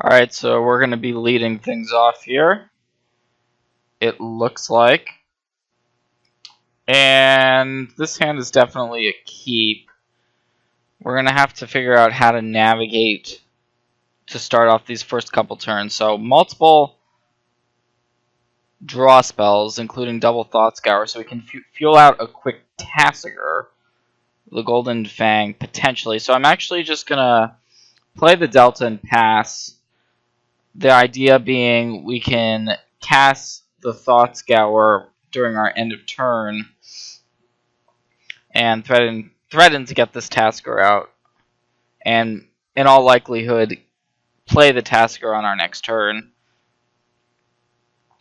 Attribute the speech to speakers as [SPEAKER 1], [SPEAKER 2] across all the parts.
[SPEAKER 1] Alright, so we're going to be leading things off here, it looks like. And this hand is definitely a keep. We're going to have to figure out how to navigate to start off these first couple turns. So multiple draw spells, including double Thought Scour, so we can fuel out a quick Tassiger, the Golden Fang, potentially. So I'm actually just going to play the Delta and pass. The idea being we can cast the Thought Scour during our end of turn and threaten to get this Tasker out, and in all likelihood play the Tasker on our next turn.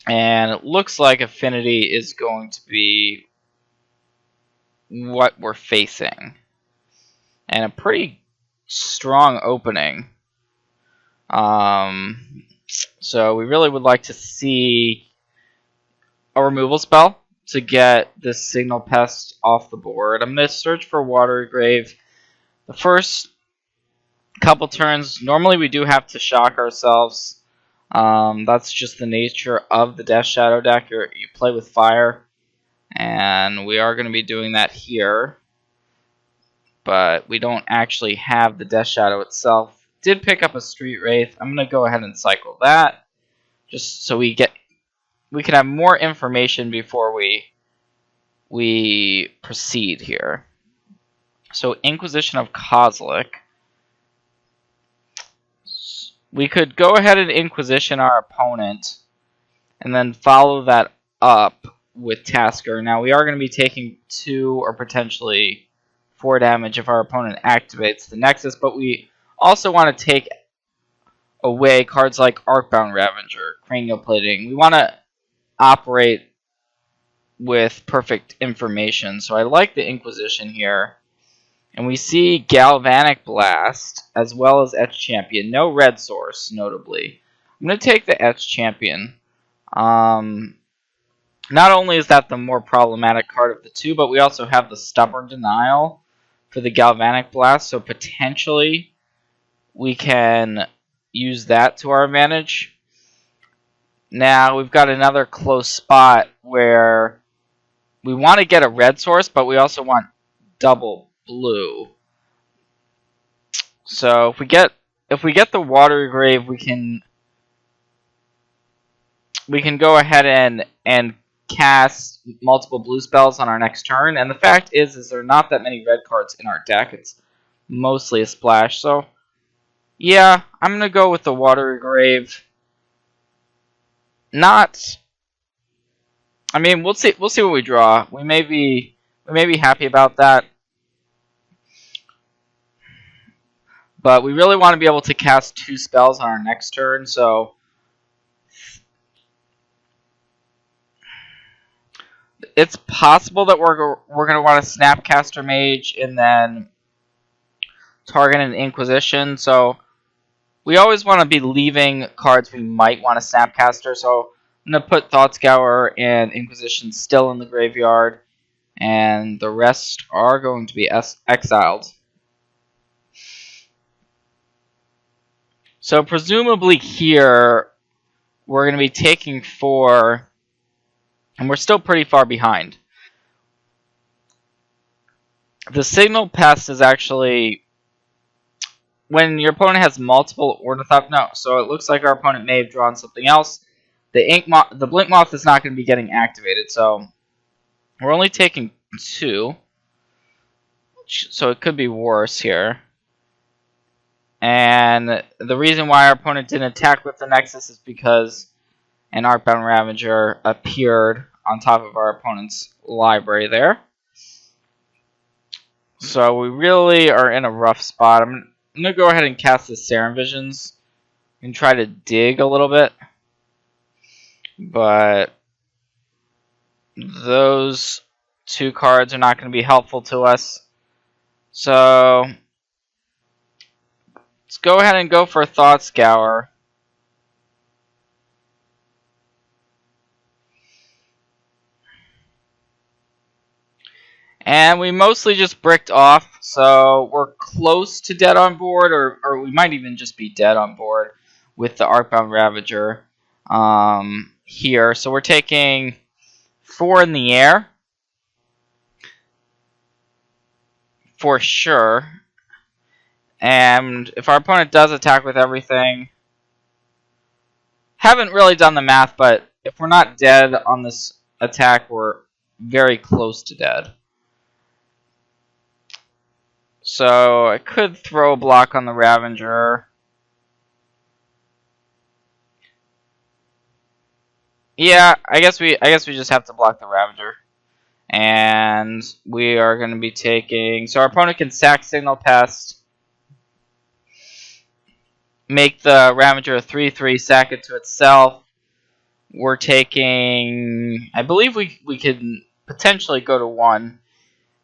[SPEAKER 1] And it looks like Affinity is going to be what we're facing, and a pretty strong opening. So we really would like to see a removal spell to get this Signal Pest off the board. I'm going to search for Watery Grave. The first couple turns, normally we do have to shock ourselves. That's just the nature of the Death Shadow deck. You play with fire, and we are going to be doing that here. But we don't actually have the Death Shadow itself. Did pick up a Street Wraith. I'm going to go ahead and cycle that, just so we can have more information before we proceed here. So Inquisition of Kozilek. We could go ahead and Inquisition our opponent and then follow that up with Tasker. Now we are going to be taking 2 or potentially 4 damage if our opponent activates the Nexus, but we also want to take away cards like Arcbound Ravager, Cranial Plating. We want to operate with perfect information, so I like the Inquisition here. And we see Galvanic Blast as well as Etch Champion. No red source, notably. I'm going to take the Etch Champion. Not only is that the more problematic card of the two, but we also have the Stubborn Denial for the Galvanic Blast, so potentially we can use that to our advantage. Now we've got another close spot where we want to get a red source, but we also want double blue. So if we get the Watery Grave, we can go ahead and cast multiple blue spells on our next turn. And the fact is there are not that many red cards in our deck. It's mostly a splash. So yeah, I'm gonna go with the Watery Grave. I mean, we'll see what we draw. We may be happy about that. But we really want to be able to cast 2 spells on our next turn, so it's possible that we're going to want to Snapcaster Mage and then target an Inquisition. So we always want to be leaving cards we might want to Snapcaster. So I'm going to put Thought Scour and Inquisition still in the graveyard, and the rest are going to be exiled. So presumably here, we're going to be taking 4, and we're still pretty far behind. The Signal Pest is actually when your opponent has multiple Ornithop. No, so it looks like our opponent may have drawn something else. The Blink Moth is not going to be getting activated, so we're only taking 2. So it could be worse here. And the reason why our opponent didn't attack with the Nexus is because an Arcbound Ravager appeared on top of our opponent's library there. So we really are in a rough spot. I'm going to go ahead and cast the Serum Visions and try to dig a little bit. But those 2 cards are not going to be helpful to us. So let's go ahead and go for a Thought Scour. And we mostly just bricked off, so we're close to dead on board, or we might even just be dead on board. with the Arcbound Ravager here. So we're taking 4 in the air for sure. And if our opponent does attack with everything, haven't really done the math, but if we're not dead on this attack, we're very close to dead. So I could throw a block on the Ravager. Yeah, I guess we just have to block the Ravager. And we are going to be taking... So our opponent can sack Signal Pest, make the Ravager a 3/3, sack it to itself. We're taking... I believe we can potentially go to 1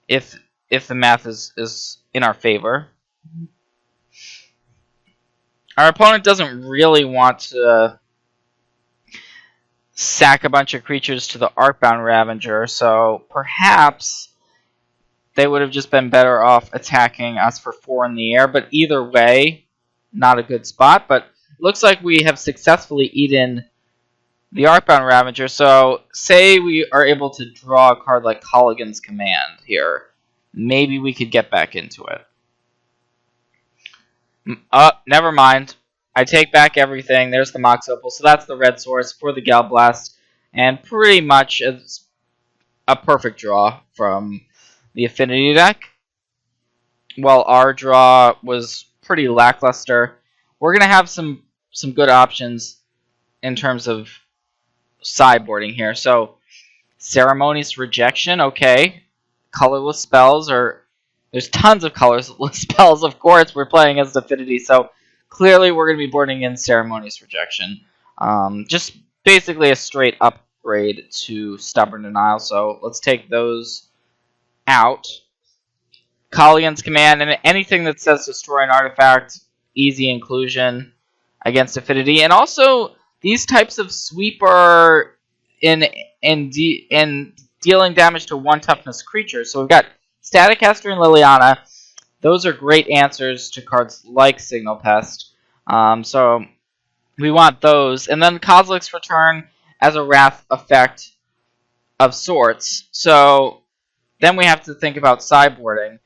[SPEAKER 1] if the math is in our favor. Our opponent doesn't really want to sack a bunch of creatures to the Arcbound Ravager, so perhaps they would have just been better off attacking us for 4 in the air, but either way, not a good spot. But looks like we have successfully eaten the Arcbound Ravager, so say we are able to draw a card like Mulligan's Command here. Maybe we could get back into it. Never mind. I take back everything. There's the Mox Opal. So that's the red source for the Galblast. And pretty much it's a perfect draw from the Affinity deck. While our draw was pretty lackluster, we're going to have some good options in terms of sideboarding here. So, Ceremonious Rejection, okay. Colorless spells, or there's tons of colorless spells, of course. We're playing as Affinity, so clearly we're going to be boarding in Ceremonious Rejection. Just basically a straight upgrade to Stubborn Denial, so let's take those out. Mulligan's Command, and anything that says destroy an artifact, easy inclusion against Affinity. And also, these types of sweeper in dealing damage to 1 toughness creatures. So we've got Staticaster and Liliana. Those are great answers to cards like Signal Pest. So we want those. And then Kozilek's Return as a Wrath effect of sorts. So then we have to think about sideboarding.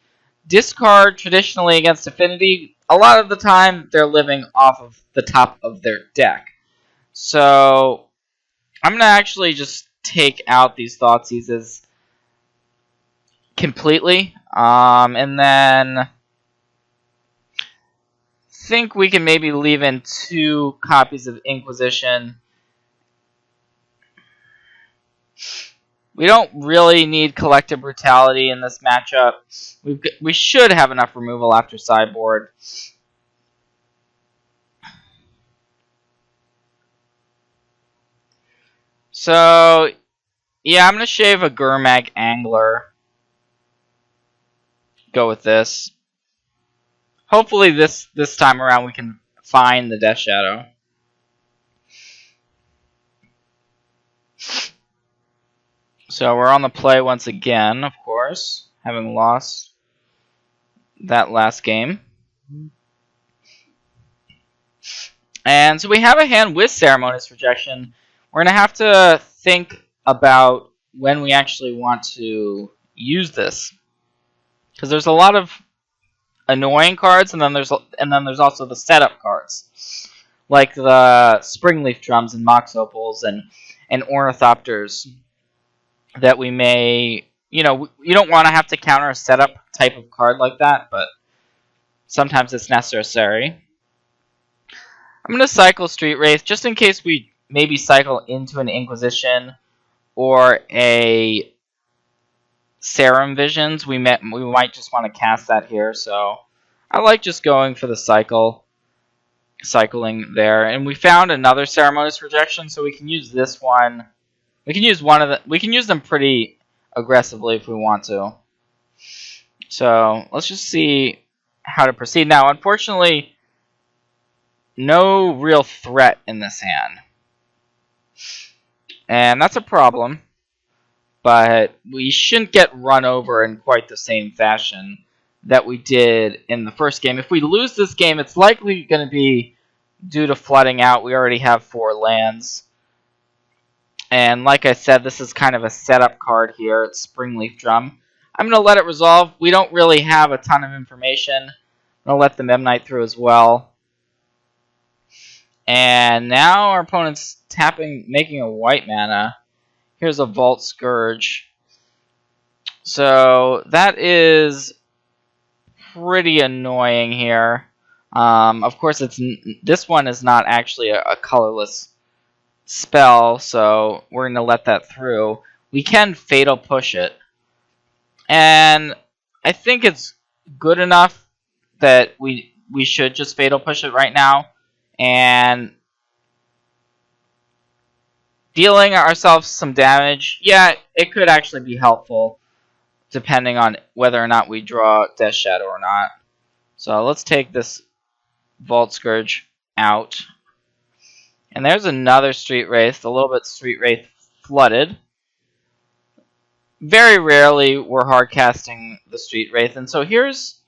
[SPEAKER 1] Discard traditionally against Affinity, a lot of the time they're living off of the top of their deck. So I'm going to actually just take out these Thoughtseizes completely. And then think we can maybe leave in 2 copies of Inquisition. We don't really need Collective Brutality in this matchup. We should have enough removal after sideboard. So, yeah, I'm going to shave a Gurmag Angler. Go with this. Hopefully this time around we can find the Death Shadow. So we're on the play once again, of course, having lost that last game. And so we have a hand with Ceremonious Rejection. We're going to have to think about when we actually want to use this, because there's a lot of annoying cards, and then there's also the setup cards, like the Springleaf Drums and Mox Opals and Ornithopters that we may, you don't want to have to counter a setup type of card like that, but sometimes it's necessary. I'm going to cycle Street Wraith just in case we maybe cycle into an Inquisition or a Serum Visions. We might just want to cast that here, so I like just going for the cycling there. And we found another Ceremonious Rejection, so we can use this one. We can use we can use them pretty aggressively if we want to. So let's just see how to proceed. Now, unfortunately, no real threat in this hand. And that's a problem. But we shouldn't get run over in quite the same fashion that we did in the first game. If we lose this game, it's likely going to be due to flooding out. We already have 4 lands. And like I said, this is kind of a setup card here. It's Springleaf Drum. I'm going to let it resolve. We don't really have a ton of information. I'm going to let the Memnite through as well. And now our opponent's tapping, making a white mana. Here's a Vault Scourge. So that is pretty annoying here. Of course, this one is not actually a colorless spell, so we're going to let that through. We can Fatal Push it. And I think it's good enough that we should just Fatal Push it right now. And dealing ourselves some damage, yeah, it could actually be helpful, depending on whether or not we draw Death Shadow or not. So let's take this Vault Scourge out. And there's another Street Wraith, a little bit Street Wraith flooded. Very rarely we're hard casting the Street Wraith, and so here's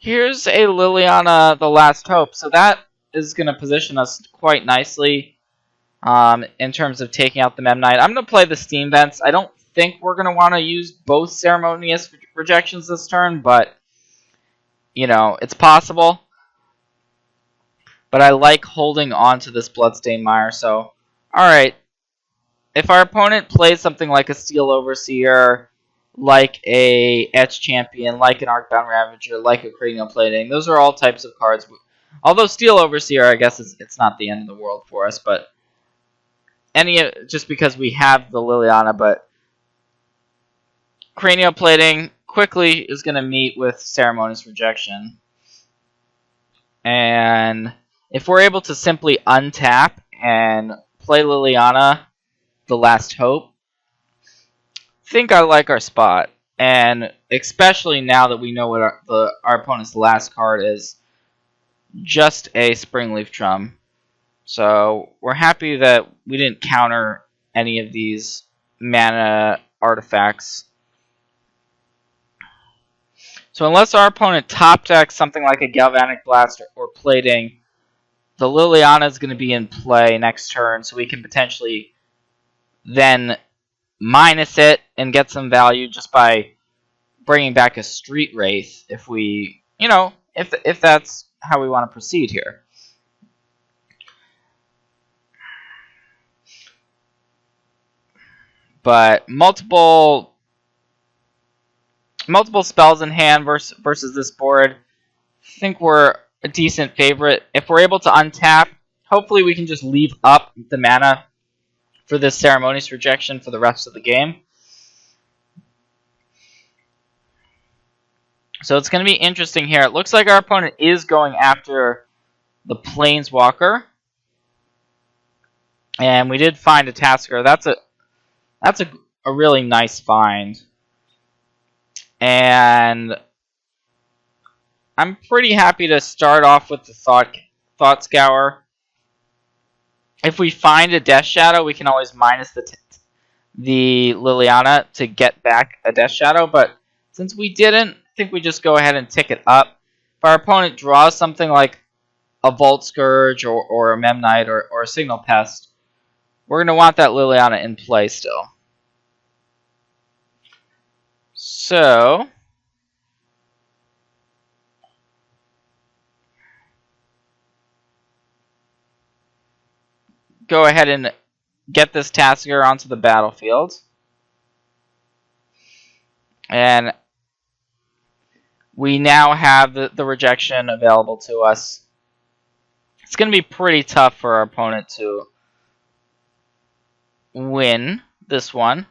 [SPEAKER 1] a Liliana, the Last Hope. So that is going to position us quite nicely in terms of taking out the Memnite. I'm going to play the Steam Vents. I don't think we're going to want to use both Ceremonious Rejections this turn, but you know, it's possible. But I like holding on to this Bloodstained Mire. So, alright. If our opponent plays something like a Steel Overseer, like a Etch Champion, like an Arcbound Ravager, like a Cranial Plating, those are all types of cards. Although Steel Overseer, I guess, it's not the end of the world for us, but just because we have the Liliana, but Cranial Plating quickly is going to meet with Ceremonious Rejection. And if we're able to simply untap and play Liliana, the Last Hope, I think I like our spot. And especially now that we know what our opponent's last card is, just a Springleaf Drum. So we're happy that we didn't counter any of these mana artifacts. So unless our opponent top decks something like a Galvanic Blast or Plating, the Liliana is going to be in play next turn, so we can potentially then minus it and get some value just by bringing back a Street Wraith if we, you know, if that's how we want to proceed here. But multiple spells in hand versus this board, I think we're a decent favorite. If we're able to untap, hopefully we can just leave up the mana for this Ceremonious Rejection for the rest of the game. So it's going to be interesting here. It looks like our opponent is going after the Planeswalker. And we did find a Tasker. That's a really nice find. And I'm pretty happy to start off with the Thought Scour. If we find a Death Shadow, we can always minus the Liliana to get back a Death Shadow. But since we didn't, I think we just go ahead and tick it up. If our opponent draws something like a Vault Scourge or a Memnite or a Signal Pest, we're going to want that Liliana in play still. So go ahead and get this Tasker onto the battlefield. And we now have the rejection available to us. It's going to be pretty tough for our opponent to win this one.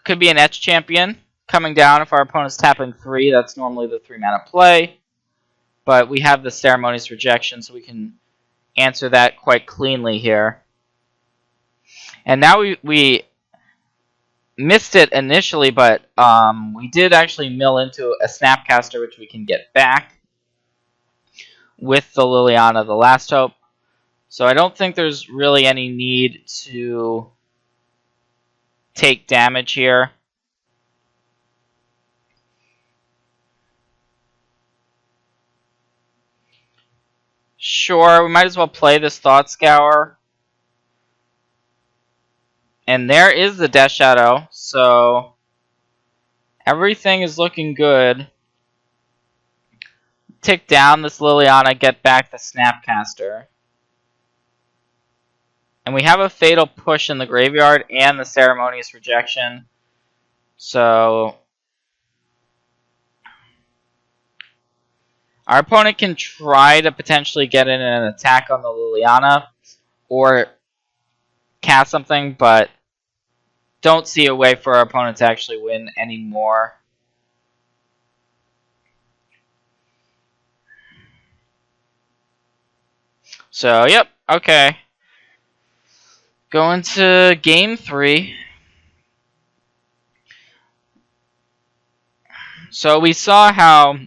[SPEAKER 1] Could be an Etch Champion coming down if our opponent's tapping 3. That's normally the 3-mana play. But we have the Ceremonious Rejection, so we can answer that quite cleanly here. And now we missed it initially, but we did actually mill into a Snapcaster, which we can get back with the Liliana, the Last Hope. So I don't think there's really any need to take damage here. Sure, we might as well play this Thought Scour. And there is the Death Shadow, so everything is looking good. Tick down this Liliana, get back the Snapcaster. And we have a Fatal Push in the graveyard and the Ceremonious Rejection. So our opponent can try to potentially get in an attack on the Liliana or cast something, but don't see a way for our opponent to actually win anymore. So, yep, okay. Going to game 3. So we saw how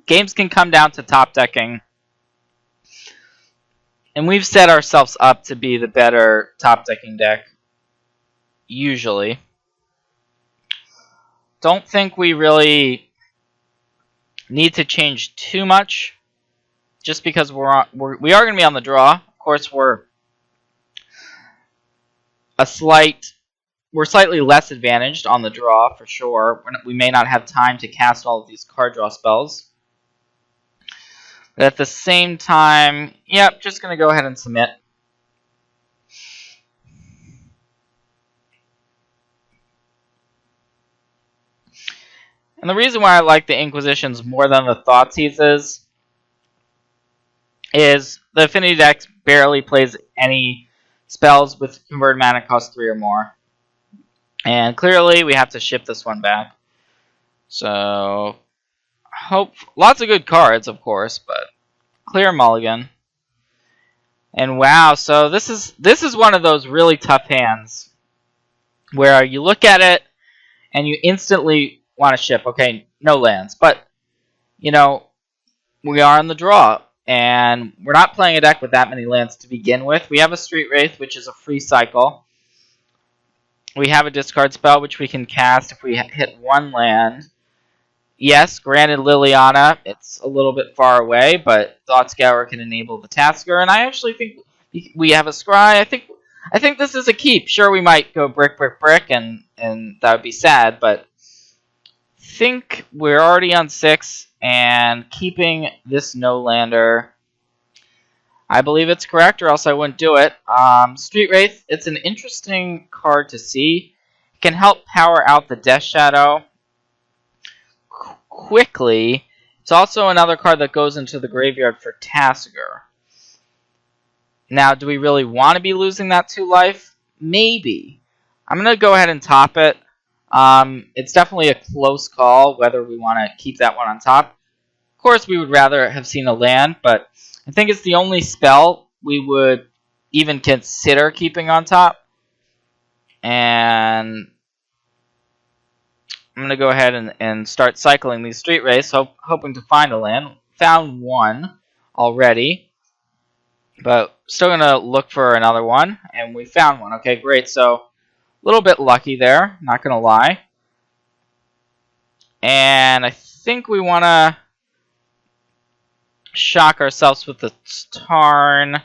[SPEAKER 1] games can come down to top decking. And we've set ourselves up to be the better top decking deck. Usually. Don't think we really need to change too much. Just because we are going to be on the draw. Of course, we're slightly less advantaged on the draw for sure. We may not have time to cast all of these card draw spells. But at the same time, yep, just going to go ahead and submit. And the reason why I like the Inquisitions more than the Thoughtseize is the Affinity deck barely plays any spells with converted mana cost 3 or more. And clearly we have to ship this one back. So, lots of good cards, of course, but clear Mulligan. And wow, so this is one of those really tough hands where you look at it and you instantly want to ship. Okay, no lands, but you know, we are on the draw and we're not playing a deck with that many lands to begin with. We have a Street Wraith, which is a free cycle. We have a discard spell, which we can cast if we hit one land. Yes, granted Liliana, it's a little bit far away, but Thought Scour can enable the Tasker, and I actually think we have a Scry. I think this is a keep. Sure, we might go brick, and that would be sad, but I think we're already on 6, and keeping this no-lander, I believe it's correct, or else I wouldn't do it. Street Wraith, it's an interesting card to see. It can help power out the Death Shadow quickly. It's also another card that goes into the graveyard for Tasker. Now, do we really want to be losing that 2 life? Maybe. I'm going to go ahead and top it. It's definitely a close call whether we want to keep that one on top. Of course, we would rather have seen a land, but I think it's the only spell we would even consider keeping on top. And I'm going to go ahead and start cycling these Street Wraiths, hoping to find a land. Found one already, but still going to look for another one, and we found one. Okay, great. So a little bit lucky there, not going to lie. And I think we want to shock ourselves with the Tarn.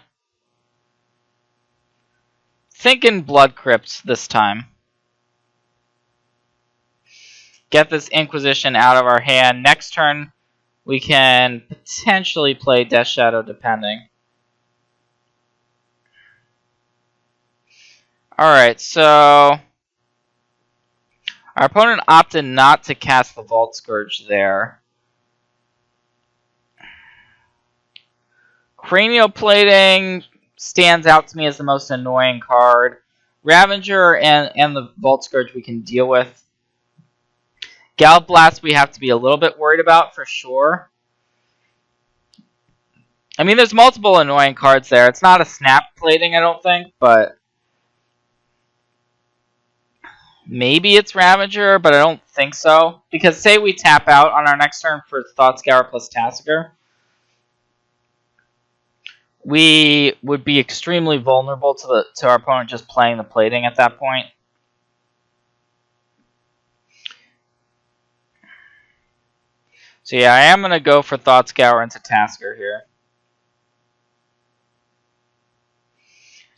[SPEAKER 1] Thinking Blood Crypt this time. Get this Inquisition out of our hand. Next turn, we can potentially play Death Shadow depending. Alright, so our opponent opted not to cast the Vault Scourge there. Cranial Plating stands out to me as the most annoying card. Ravager and the Vault Scourge we can deal with. Gallop Blast we have to be a little bit worried about for sure. I mean, there's multiple annoying cards there. It's not a Snap Plating, I don't think, but maybe it's Ravager, but I don't think so. Because say we tap out on our next turn for Thought Scour plus Tasker, we would be extremely vulnerable to our opponent just playing the plating at that point. So yeah, I am going to go for Thought Scour into Tasker here.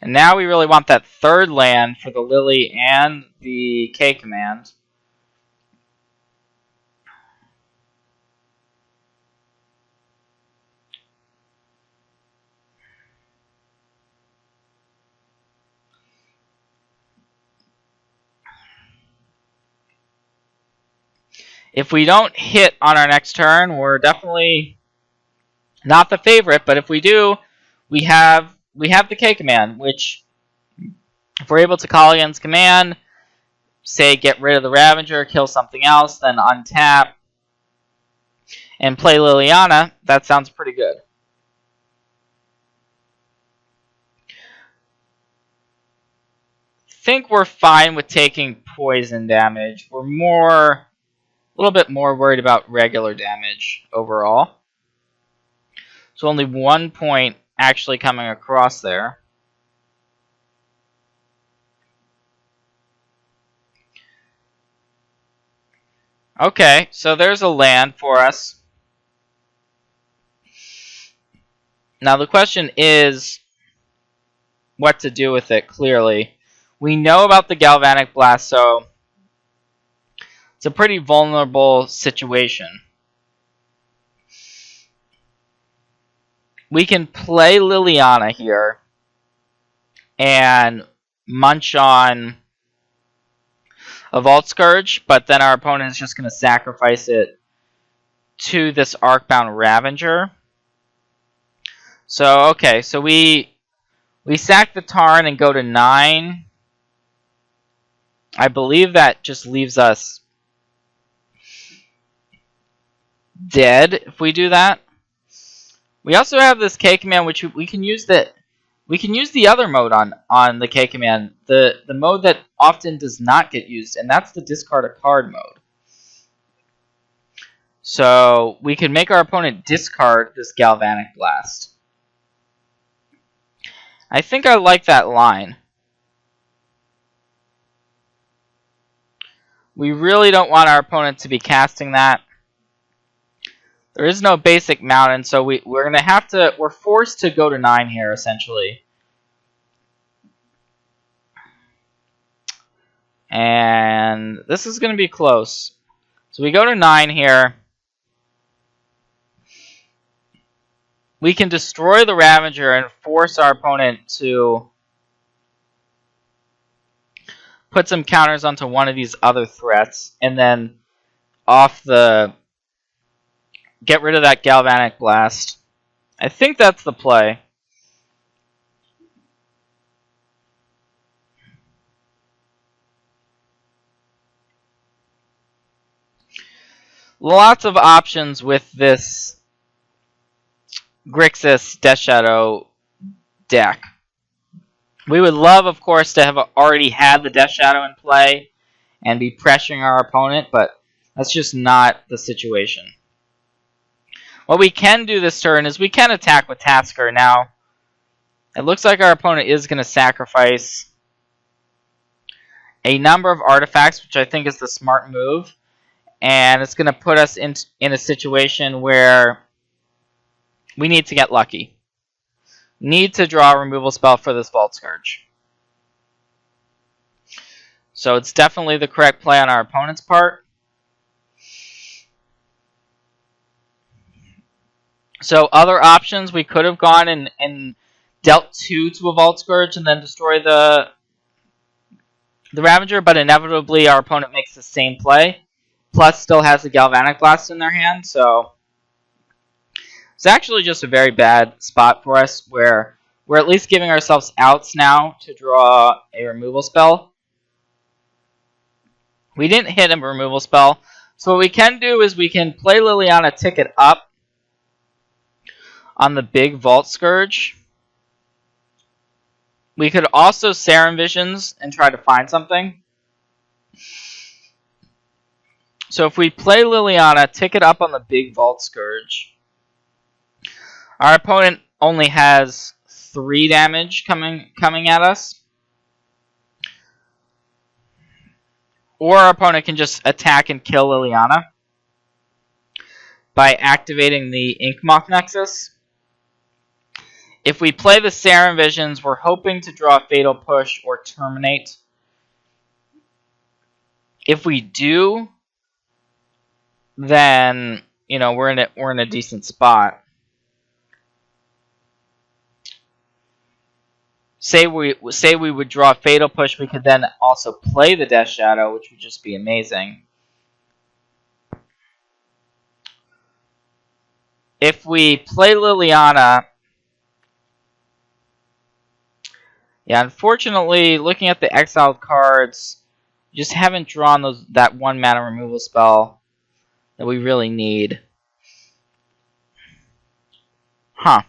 [SPEAKER 1] And now we really want that third land for the Lily and the K command. If we don't hit on our next turn, we're definitely not the favorite, but if we do, we have the K command, which if we're able to call against command, say get rid of the Ravager, kill something else, then untap, and play Liliana, that sounds pretty good. I think we're fine with taking poison damage. We're a little bit more worried about regular damage overall. So only 1 point actually coming across there. Okay, so there's a land for us. Now the question is what to do with it, clearly. We know about the Galvanic Blast, so it's a pretty vulnerable situation. We can play Liliana here and munch on a Vault Scourge, but then our opponent is just going to sacrifice it to this Arcbound Ravager. So, okay, so we sack the Tarn and go to 9. I believe that just leaves us dead if we do that. We also have this K command, which we can use the other mode on the K command, the mode that often does not get used, and that's the discard a card mode. So we can make our opponent discard this Galvanic Blast. I think I like that line. We really don't want our opponent to be casting that. There is no basic mountain, so we're forced to go to 9 here, essentially. And this is going to be close. So we go to 9 here. We can destroy the Ravager and force our opponent to put some counters onto one of these other threats, and then get rid of that Galvanic Blast. I think that's the play. Lots of options with this Grixis Death Shadow deck. We would love, of course, to have already had the Death Shadow in play and be pressuring our opponent, but that's just not the situation. What we can do this turn is we can attack with Tasker. Now, it looks like our opponent is going to sacrifice a number of artifacts, which I think is the smart move, and it's going to put us in a situation where we need to get lucky. Need to draw a removal spell for this Vault Scourge. So it's definitely the correct play on our opponent's part. So other options, we could have gone and dealt 2 to a Vault Scourge and then destroy the Ravager, but inevitably our opponent makes the same play. Plus still has the Galvanic Blast in their hand, so it's actually just a very bad spot for us where we're at least giving ourselves outs now to draw a removal spell. We didn't hit a removal spell, so what we can do is we can play Liliana, ticket up on the big Vault Scourge. We could also Serum Visions and try to find something. So if we play Liliana, ticket up on the big Vault Scourge, our opponent only has 3 damage coming at us. Or our opponent can just attack and kill Liliana by activating the Inkmoth Nexus. If we play the Serum Visions, we're hoping to draw Fatal Push or Terminate. If we do, then we're in a decent spot. Say we would draw Fatal Push, we could then also play the Death Shadow, which would just be amazing. If we play Liliana, yeah, unfortunately, looking at the exiled cards, just haven't drawn that 1 mana removal spell that we really need. Huh.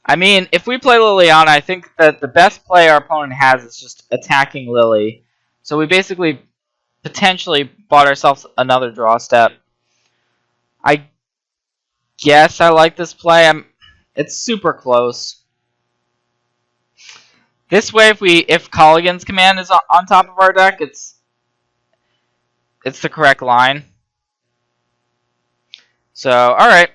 [SPEAKER 1] I mean, if we play Liliana, I think that the best play our opponent has is just attacking Lily. So we basically potentially bought ourselves another draw step. I guess I like this play. It's super close. This way, if Mulligan's command is on top of our deck, it's the correct line. So, all right.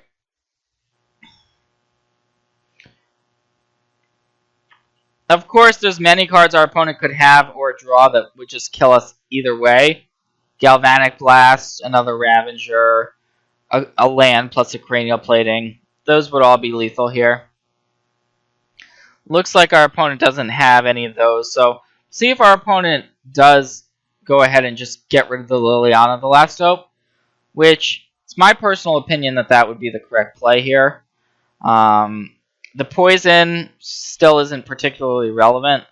[SPEAKER 1] Of course, there's many cards our opponent could have or draw that would just kill us either way. Galvanic Blast, another Ravager, a land plus a Cranial Plating. Those would all be lethal here. Looks like our opponent doesn't have any of those, so see if our opponent does go ahead and just get rid of the Liliana the last hope, which it's my personal opinion that would be the correct play here. The poison still isn't particularly relevant,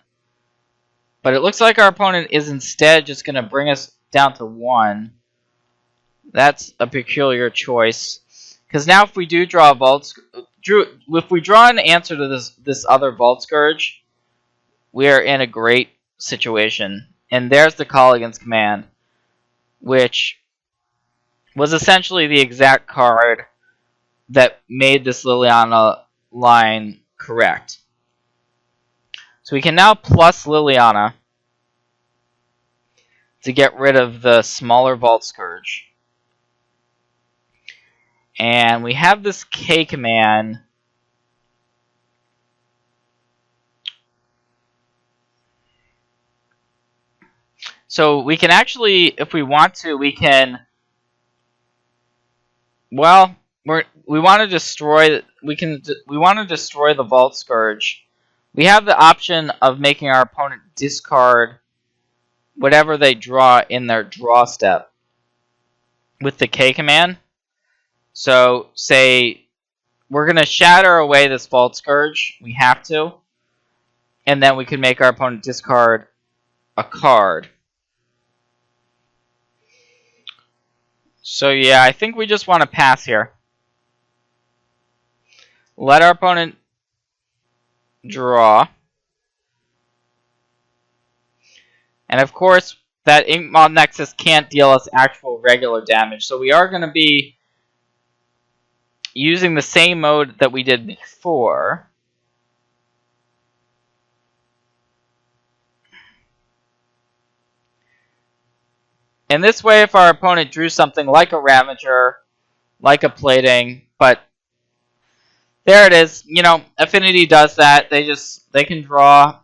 [SPEAKER 1] but it looks like our opponent is instead just going to bring us down to 1. That's a peculiar choice, because now if we do draw a Vault, if we draw an answer to this other Vault Scourge, we are in a great situation. And there's the Mulligan's command, which was essentially the exact card that made this Liliana line correct. So we can now plus Liliana to get rid of the smaller Vault Scourge. And we have this K command. So we can actually, if we want to, we can. Well, we want to destroy. We want to destroy the Vault Scourge. We have the option of making our opponent discard whatever they draw in their draw step with the K command. So, say we're going to shatter away this Vault Scourge. We have to. And then we can make our opponent discard a card. So, yeah, I think we just want to pass here. Let our opponent draw. And, of course, that Inkmoth Nexus can't deal us actual regular damage. So we are going to be using the same mode that we did before. And this way, if our opponent drew something like a Ravager, like a Plating, but there it is. Affinity does that. They can draw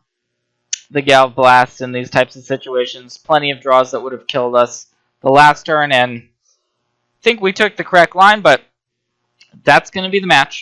[SPEAKER 1] the Galv Blast in these types of situations. Plenty of draws that would have killed us the last turn, and I think we took the correct line, but that's going to be the match.